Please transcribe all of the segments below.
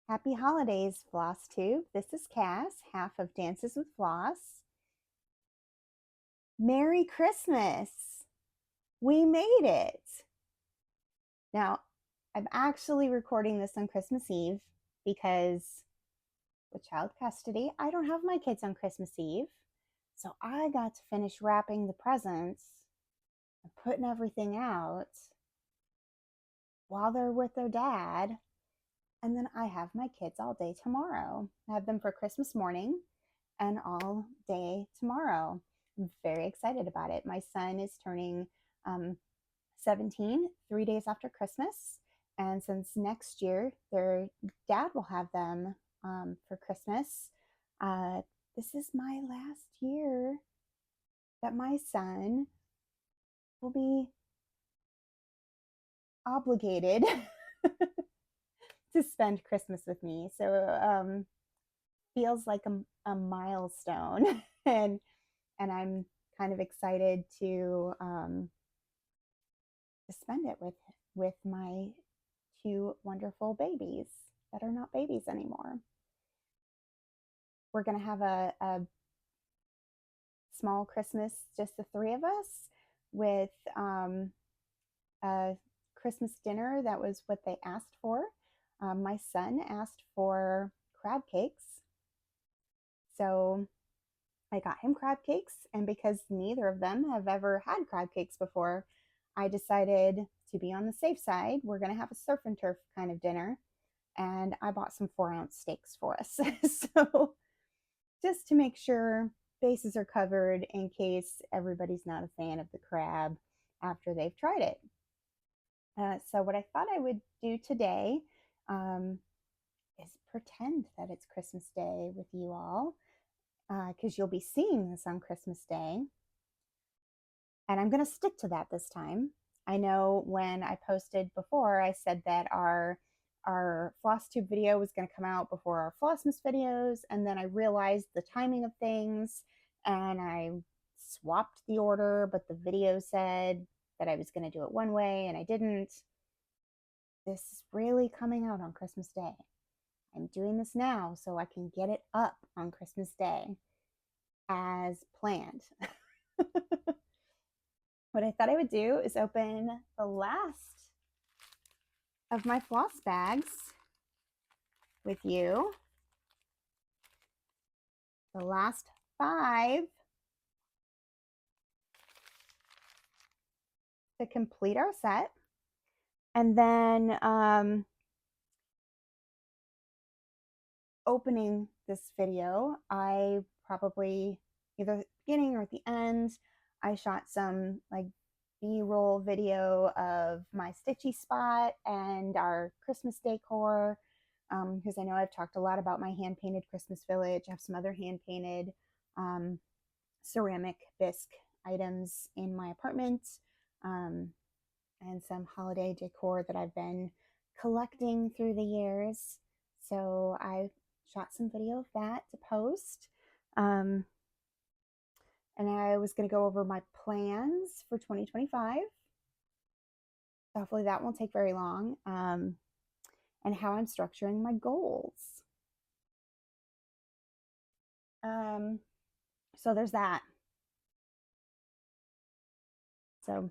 Happy holidays, Floss Tube. This is Cass, half of Dances with Floss. Merry Christmas! We made it! Now, I'm actually recording this on Christmas Eve because with child custody, I don't have my kids on Christmas Eve. So I got to finish wrapping the presents and putting everything out while they're with their dad. And then I have my kids all day tomorrow. I have them for Christmas morning and all day tomorrow. I'm very excited about it. My son is turning 17, 3 days after Christmas. And since next year, their dad will have them for Christmas, this is my last year that my son will be obligated to spend Christmas with me. So feels like a milestone, and I'm kind of excited to spend it with my two wonderful babies that are not babies anymore. We're gonna have a small Christmas, just the three of us, with a Christmas dinner. That was what they asked for. My son asked for crab cakes, so I got him crab cakes, and because neither of them have ever had crab cakes before, I decided to be on the safe side. We're going to have a surf and turf kind of dinner, and I bought some 4-ounce steaks for us. So just to make sure bases are covered in case everybody's not a fan of the crab after they've tried it. So what I thought I would do today is pretend that it's Christmas Day with you all, because you'll be seeing this on Christmas Day. And I'm going to stick to that this time. I know when I posted before, I said that our FlossTube video was going to come out before our Flossmas videos, and then I realized the timing of things, and I swapped the order, but the video said that I was going to do it one way, and I didn't. This is really coming out on Christmas Day. I'm doing this now so I can get it up on Christmas Day as planned. What I thought I would do is open the last of my floss bags with you. The last 5 to complete our set. And then opening this video, I probably, either at the beginning or at the end, I shot some like B-roll video of my stitchy spot and our Christmas decor, because I know I've talked a lot about my hand-painted Christmas village. I have some other hand-painted ceramic bisque items in my apartment, and some holiday decor that I've been collecting through the years. So I shot some video of that to post. And I was going to go over my plans for 2025. Hopefully that won't take very long. And how I'm structuring my goals. So there's that. So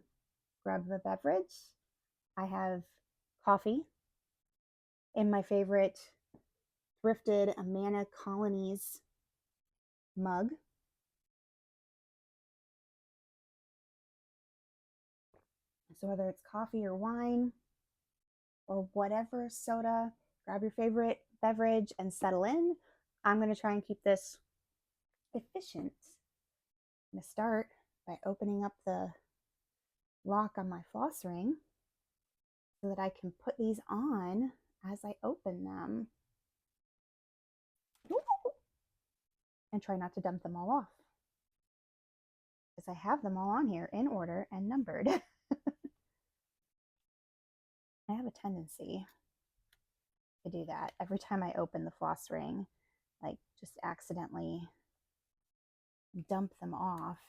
grab the beverage. I have coffee in my favorite thrifted Amana Colonies mug. So whether it's coffee or wine or whatever soda, grab your favorite beverage and settle in. I'm going to try and keep this efficient. I'm going to start by opening up the lock on my floss ring so that I can put these on as I open them. And try not to dump them all off, because I have them all on here in order and numbered. I have a tendency to do that every time I open the floss ring, like just accidentally dump them off.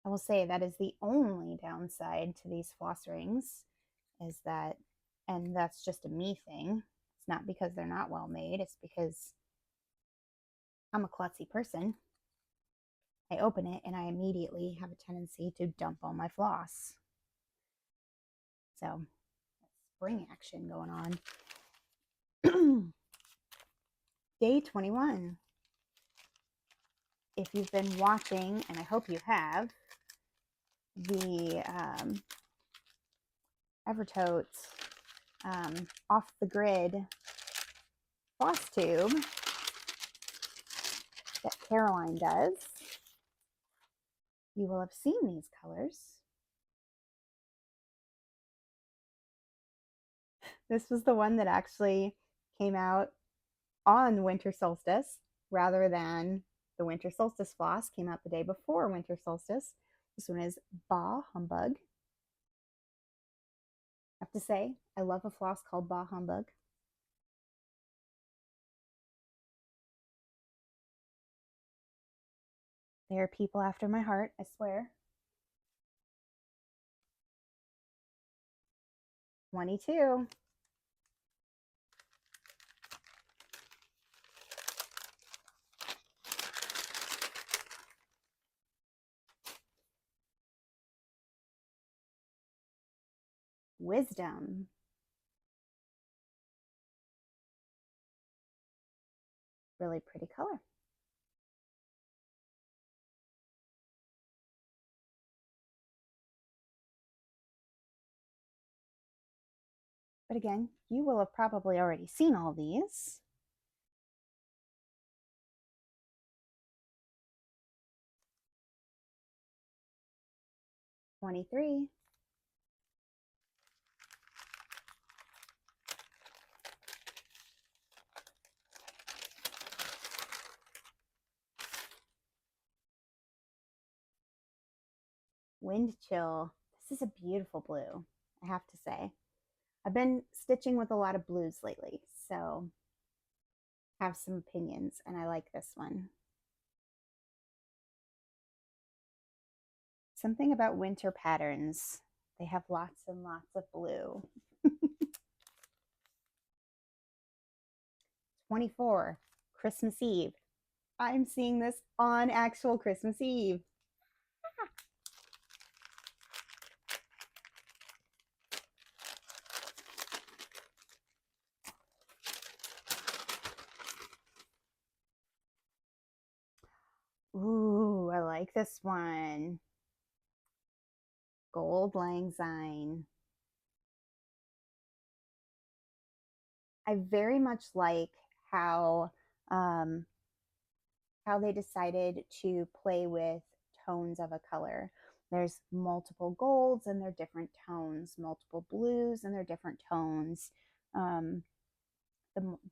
I will say that is the only downside to these floss rings, is that, and that's just a me thing. It's not because they're not well made, it's because I'm a klutzy person. I open it and I immediately have a tendency to dump all my floss. So, spring action going on. Day 21. If you've been watching, and I hope you have, the Evertote off the grid floss tube that Caroline does, you will have seen these colors. This was the one that actually came out on winter solstice rather than the winter solstice floss came out the day before winter solstice. This one is Bah Humbug. I have to say, I love a floss called Bah Humbug. They are people after my heart, I swear. 22. Wisdom. Really pretty color. But again, you will have probably already seen all these. $23. Wind Chill. This is a beautiful blue, I have to say. I've been stitching with a lot of blues lately, so I have some opinions, and I like this one. Something about winter patterns. They have lots and lots of blue. 24, Christmas Eve. I'm seeing this on actual Christmas Eve. Ooh, I like this one. Gold Lang Syne. I very much like how they decided to play with tones of a color. There's multiple golds and they're different tones, multiple blues and they're different tones, the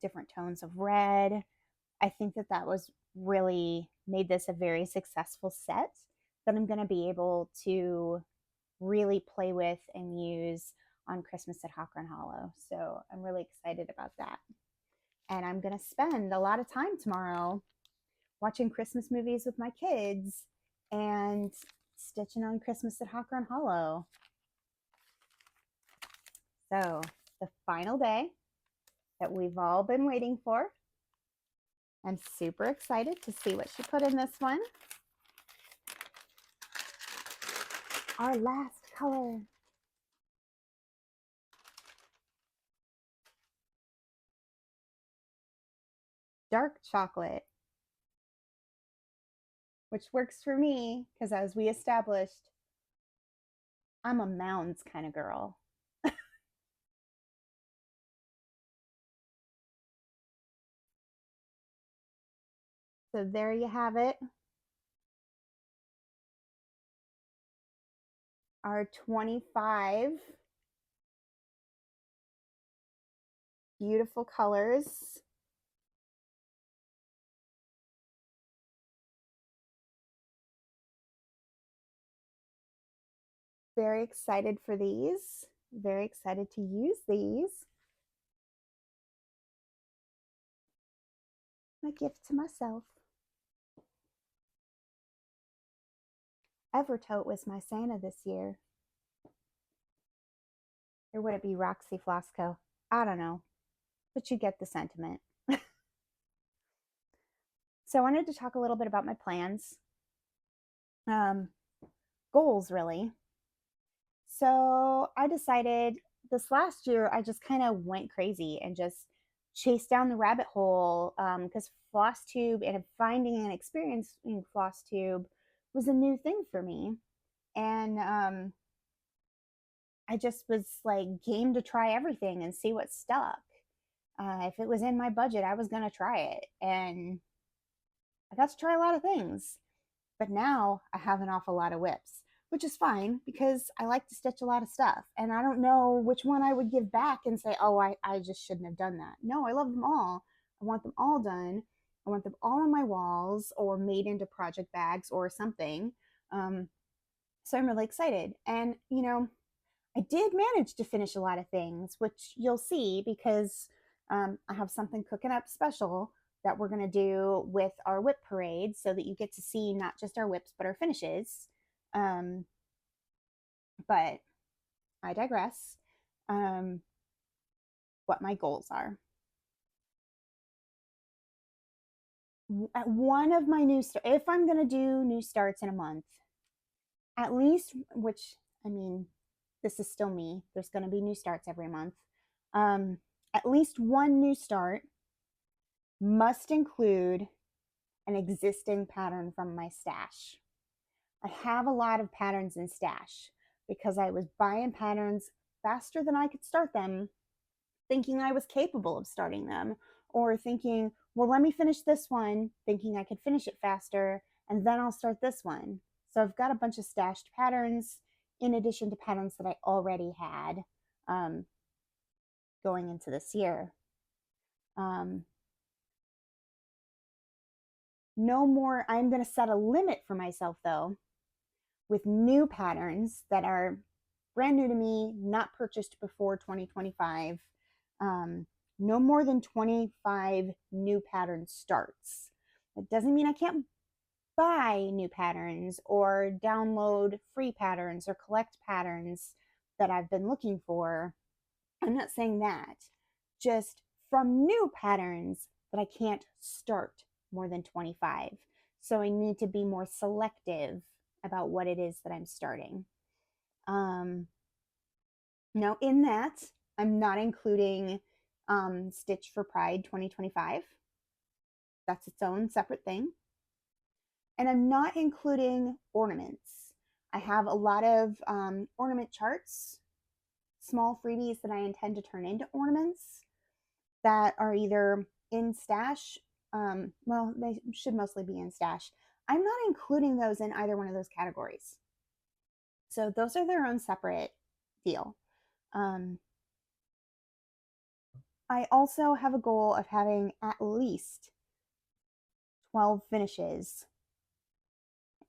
different tones of red. I think that that was really made this a very successful set that I'm going to be able to really play with and use on Christmas at Hawk Run Hollow. So I'm really excited about that. And I'm going to spend a lot of time tomorrow watching Christmas movies with my kids and stitching on Christmas at Hawk Run Hollow. So the final day that we've all been waiting for. I'm super excited to see what she put in this one. Our last color. Dark chocolate, which works for me because, as we established, I'm a mounds kind of girl. So there you have it. Our 25 beautiful colors. Very excited for these. Very excited to use these. My gift to myself. Evertote was my Santa this year. Or would it be Roxy Floss Co? I don't know, but you get the sentiment. So I wanted to talk a little bit about my plans. Goals, really. So I decided this last year, I just kind of went crazy and just chased down the rabbit hole because floss tube and finding and experiencing floss tube was a new thing for me. And I just was like game to try everything and see what stuck. If it was in my budget, I was going to try it. And I got to try a lot of things. But now I have an awful lot of whips, which is fine because I like to stitch a lot of stuff. And I don't know which one I would give back and say, oh, I just shouldn't have done that. No, I love them all. I want them all done. I want them all on my walls or made into project bags or something. So I'm really excited. And, you know, I did manage to finish a lot of things, which you'll see because I have something cooking up special that we're going to do with our whip parade so that you get to see not just our whips, but our finishes. But I digress. What my goals are. At one of my if I'm going to do new starts in a month, at least, which I mean, this is still me. There's going to be new starts every month. At least one new start must include an existing pattern from my stash. I have a lot of patterns in stash because I was buying patterns faster than I could start them, thinking I was capable of starting them, or thinking, well, let me finish this one, thinking I could finish it faster, and then I'll start this one. So I've got a bunch of stashed patterns in addition to patterns that I already had going into this year. No more, I'm going to set a limit for myself though, with new patterns that are brand new to me, not purchased before 2025. No more than 25 new pattern starts. It doesn't mean I can't buy new patterns or download free patterns or collect patterns that I've been looking for. I'm not saying that. Just from new patterns that I can't start more than 25. So I need to be more selective about what it is that I'm starting. Now, in that, I'm not including Stitch for Pride 2025. That's its own separate thing. And I'm not including ornaments. I have a lot of ornament charts, small freebies that I intend to turn into ornaments that are either in stash. Well, they should mostly be in stash. I'm not including those in either one of those categories. So those are their own separate deal. Um, I also have a goal of having at least 12 finishes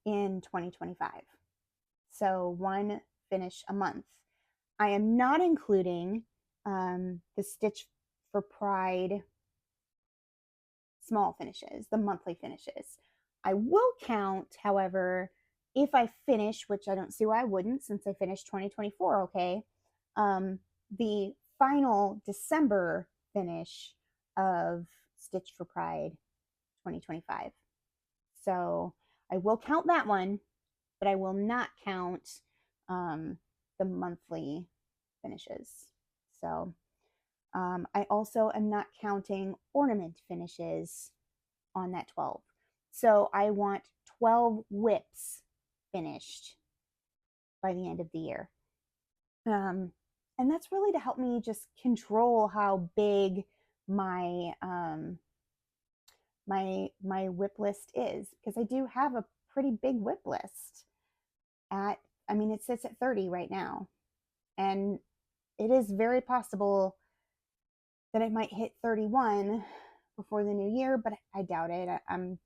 in 2025. So one finish a month. I am not including the Stitch for Pride small finishes, the monthly finishes. I will count, however, if I finish, which I don't see why I wouldn't since I finished 2024, okay, the final December finish of Stitch for Pride 2025. So I will count that one, but I will not count the monthly finishes. So I also am not counting ornament finishes on that 12. So I want 12 whips finished by the end of the year. And that's really to help me just control how big my my whip list is, because I do have a pretty big whip list. At I mean, it sits at 30 right now, and it is very possible that it might hit 31 before the new year, but I doubt it. I'm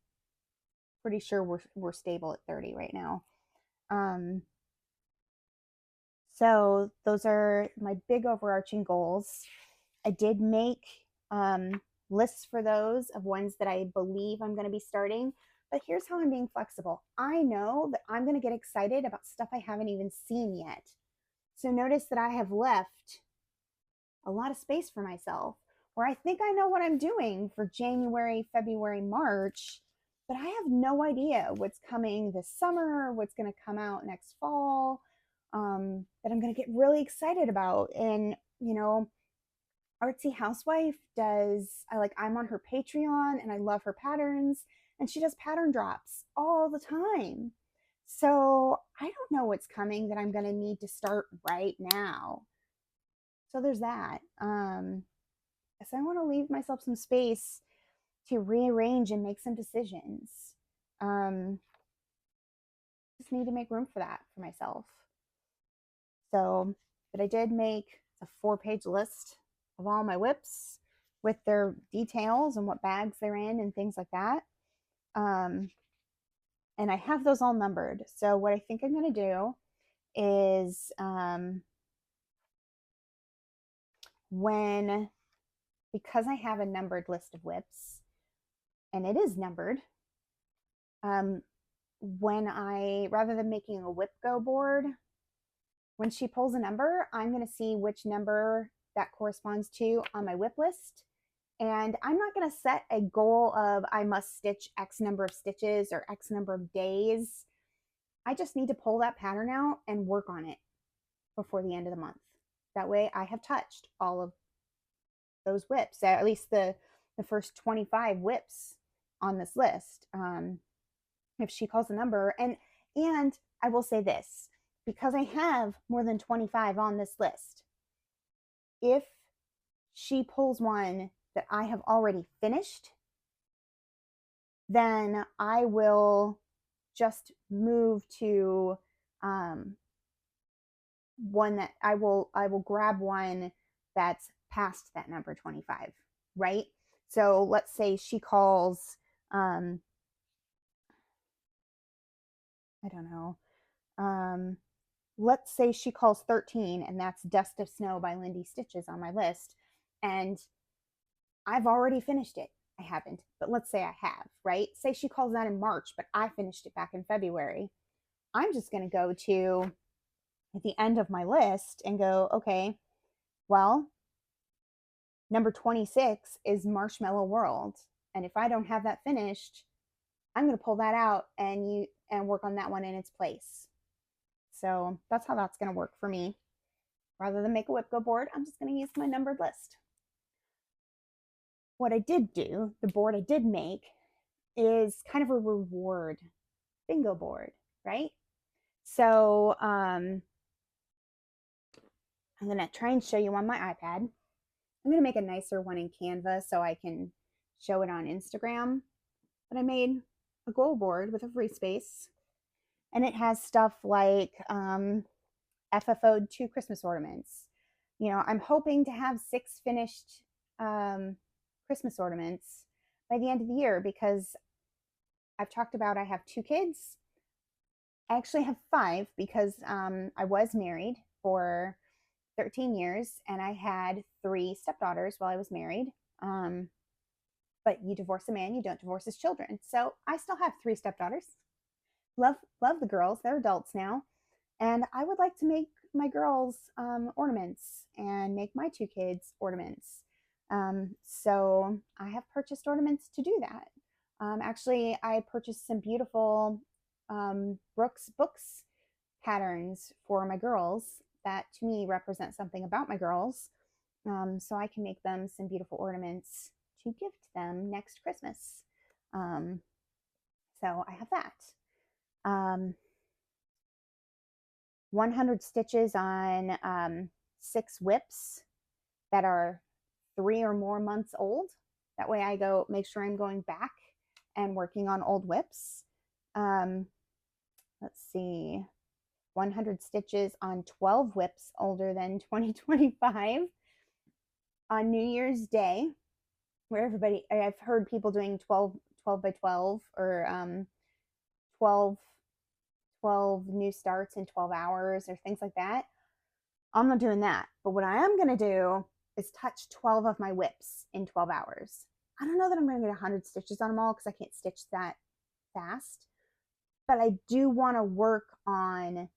pretty sure we're stable at 30 right now. Um, so those are my big overarching goals. I did make lists for those of ones that I believe I'm going to be starting, but here's how I'm being flexible. I know that I'm going to get excited about stuff I haven't even seen yet. So notice that I have left a lot of space for myself where I think I know what I'm doing for January, February, March, but I have no idea what's coming this summer, what's going to come out next fall, that I'm going to get really excited about. And, you know, Artsy Housewife does, I'm on her Patreon and I love her patterns, and she does pattern drops all the time. So I don't know what's coming that I'm going to need to start right now. So there's that. So I want to leave myself some space to rearrange and make some decisions. Um, just need to make room for that for myself. So, but I did make a 4-page list of all my whips with their details and what bags they're in and things like that. And I have those all numbered. So what I think I'm going to do is because I have a numbered list of whips, and it is numbered, when rather than making a WIPGO board, when she pulls a number, I'm going to see which number that corresponds to on my whip list. And I'm not going to set a goal of I must stitch X number of stitches or X number of days. I just need to pull that pattern out and work on it before the end of the month. That way I have touched all of those whips, at least the first 25 whips on this list. If she calls a number, and I will say this, because I have more than 25 on this list, if she pulls one that I have already finished, then I will just move to one that I will grab one that's past that number 25, right? So let's say she calls I don't know, let's say she calls 13, and that's Dust of Snow by Lindy Stitches on my list, and I've already finished it. I haven't, but let's say I have, right? Say she calls that in March, but I finished it back in February. I'm just going to go to at the end of my list and go, okay, well, number 26 is Marshmallow World. And if I don't have that finished, I'm going to pull that out and work on that one in its place. So that's how that's going to work for me. Rather than make a WIPGO board, I'm just going to use my numbered list. What I did do, the board I did make, is kind of a reward bingo board, right? So I'm going to try and show you on my iPad. I'm going to make a nicer one in Canva so I can show it on Instagram. But I made a goal board with a free space. And it has stuff like FFO'd 2 Christmas ornaments. You know, I'm hoping to have 6 finished Christmas ornaments by the end of the year because I've talked about I have 2 kids. I actually have 5 because I was married for 13 years and I had 3 stepdaughters while I was married. But you divorce a man, you don't divorce his children. So I still have 3 stepdaughters. Love the girls. They're adults now. And I would like to make my girls ornaments and make my 2 kids ornaments. So I have purchased ornaments to do that. Actually, I purchased some beautiful Brooks Books patterns for my girls that to me represent something about my girls. So I can make them some beautiful ornaments to gift them next Christmas. So I have that. 100 stitches on 6 whips that are 3 or more months old. That way I go make sure I'm going back and working on old whips. Let's see, 100 stitches on 12 whips older than 2025 on New Year's Day, where I've heard people doing 12 by 12 or 12 new starts in 12 hours or things like that. I'm not doing that. But what I am going to do is touch 12 of my whips in 12 hours. I don't know that I'm going to get 100 stitches on them all because I can't stitch that fast. But I do want to work on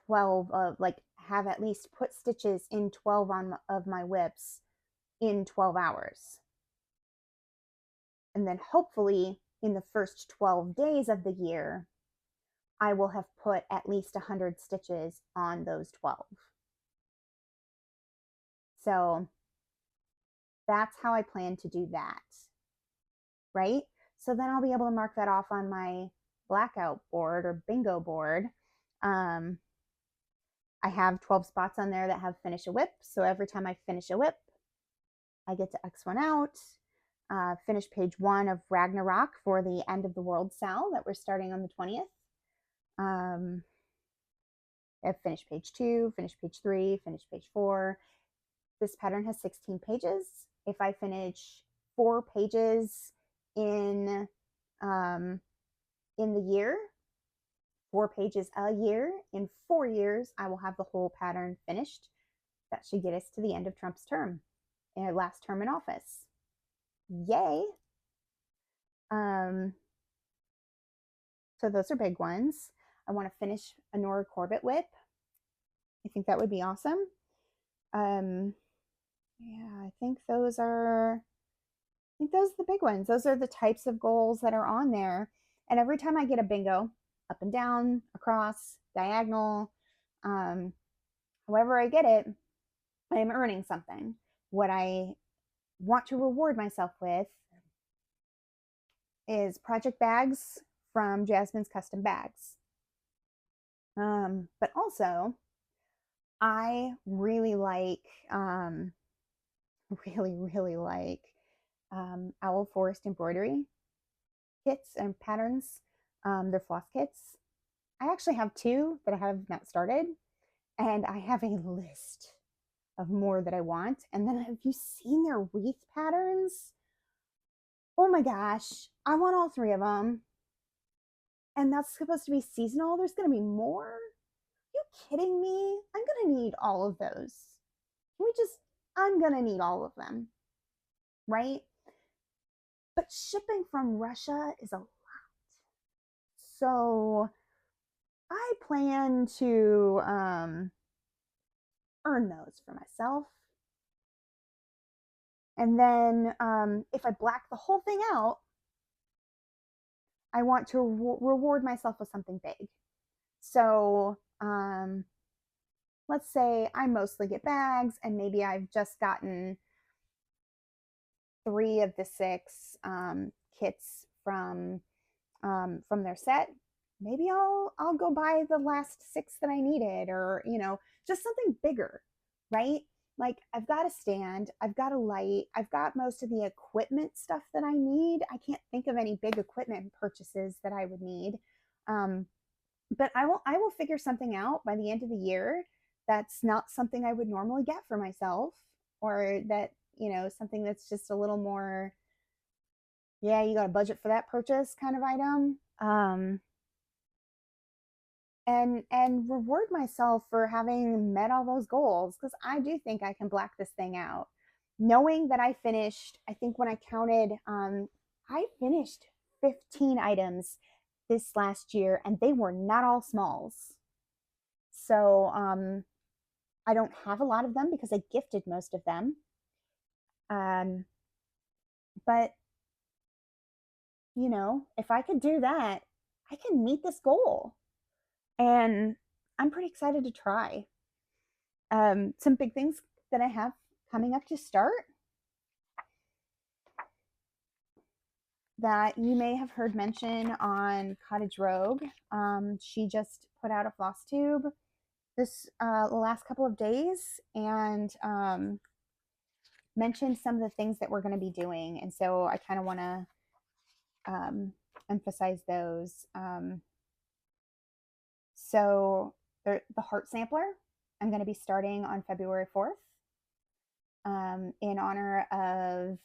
12 of, like, have at least put stitches in 12 of my whips in 12 hours. And then hopefully in the first 12 days of the year, I will have put at least 100 stitches on those 12. So that's how I plan to do that, right? So then I'll be able to mark that off on my blackout board or bingo board. I have 12 spots on there that have finish a whip. So every time I finish a whip, I get to X one out. Finish page 1 of Ragnarok for the End of the World sale that we're starting on the 20th. I've finished page 2, finished page 3, finished page 4. This pattern has 16 pages. If I finish 4 pages in the year, 4 pages a year, in 4 years, I will have the whole pattern finished. That should get us to the end of Trump's term, last term in office. Yay! So those are big ones. I want to finish a Nora Corbett whip. I think that would be awesome. Yeah, I think those are the big ones. Those are the types of goals that are on there. And every time I get a bingo, up and down, across, diagonal, however I get it, I am earning something. What I want to reward myself with is project bags from Jasmine's Custom Bags. But also, I really like, Owl Forest embroidery kits and patterns. They're floss kits. I actually have 2 that I have not started, and I have a list of more that I want. And then have you seen their wreath patterns? Oh my gosh, I want all 3 of them. And that's supposed to be seasonal. There's going to be more. Are you kidding me? I'm going to need all of those. I'm going to need all of them, right? But shipping from Russia is a lot. So I plan to earn those for myself. And then if I black the whole thing out, I want to reward myself with something big. So let's say I mostly get bags and maybe I've just gotten 3 of the 6 kits from their set. Maybe I'll go buy the last 6 that I needed, or just something bigger, right? Like, I've got a stand, I've got a light, I've got most of the equipment stuff that I need. I can't think of any big equipment purchases that I would need. But I will figure something out by the end of the year that's not something I would normally get for myself, or that, something that's just a little more, yeah, you got a budget for that purchase kind of item. And reward myself for having met all those goals, because I do think I can black this thing out. Knowing that I finished, I think when I counted, I finished 15 items this last year, and they were not all smalls. So I don't have a lot of them because I gifted most of them. But if I could do that, I can meet this goal, and I'm pretty excited to try. Some big things that I have coming up to start that you may have heard mention on Cottage Rogue. She just put out a floss tube this last couple of days, and mentioned some of the things that we're going to be doing. And so I kind of want to emphasize those. So the heart sampler, I'm going to be starting on February 4th in honor of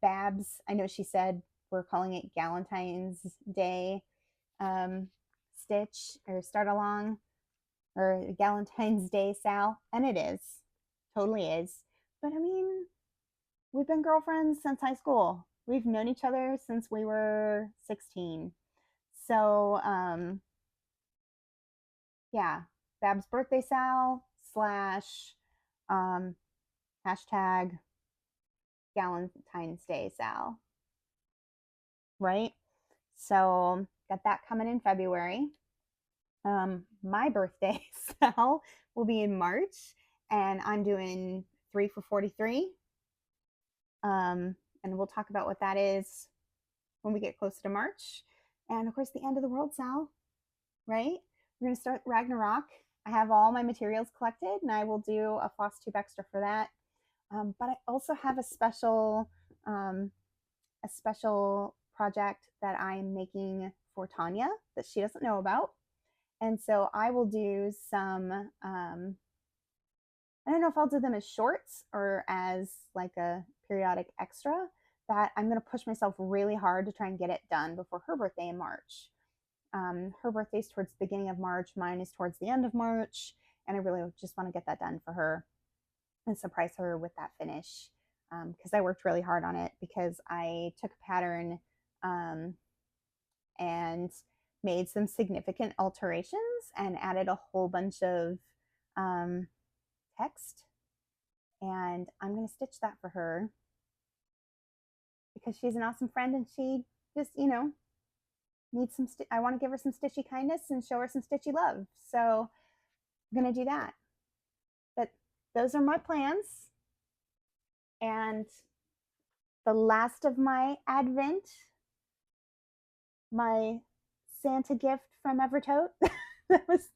Babs. I know she said we're calling it Galentine's Day stitch or start along, or Galentine's Day Sal, and it is, totally is. But I mean, we've been girlfriends since high school. We've known each other since we were 16. So yeah, Bab's birthday Sal slash hashtag Galentine's Day Sal. Right? So got that coming in February. My birthday Sal will be in March, and I'm doing 3 for 43. And we'll talk about what that is when we get closer to March. And of course, the end of the world Sal, right? We're going to start Ragnarok. I have all my materials collected, and I will do a floss tube extra for that. But I also have a special project that I'm making for Tanya that she doesn't know about. And so I will do some, I don't know if I'll do them as shorts or as like a periodic extra, that I'm going to push myself really hard to try and get it done before her birthday in March. Her birthday's towards the beginning of March. Mine is towards the end of March. And I really just want to get that done for her and surprise her with that finish. Because I worked really hard on it, because I took a pattern and made some significant alterations and added a whole bunch of text. And I'm going to stitch that for her because she's an awesome friend, and she just, needs some, I want to give her some stitchy kindness and show her some stitchy love. So I'm going to do that. But those are my plans. And the last of my Advent, my Santa gift from Evertote, that was,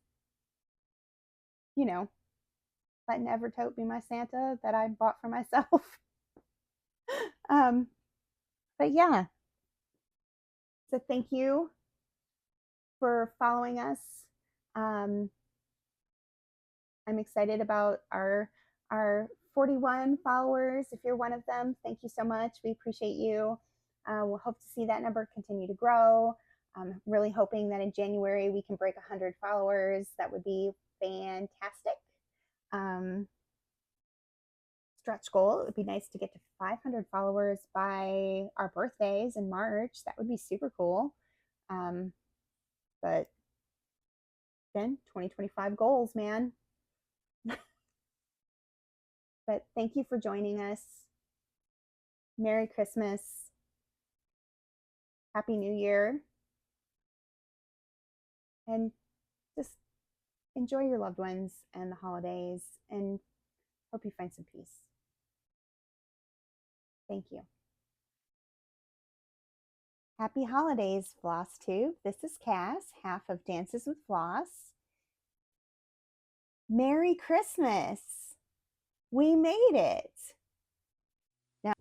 letting Evertote be my Santa that I bought for myself. But yeah. So thank you for following us. I'm excited about our 41 followers. If you're one of them, thank you so much. We appreciate you. We'll hope to see that number continue to grow. I'm really hoping that in January we can break 100 followers. That would be fantastic. Stretch goal, it would be nice to get to 500 followers by our birthdays in March. That would be super cool. But then 2025 goals, man. But thank you for joining us. Merry Christmas. Happy New Year. And just enjoy your loved ones and the holidays, and hope you find some peace. Thank you. Happy holidays, Floss Tube. This is Cass, half of Dances with Floss. Merry Christmas. We made it. Now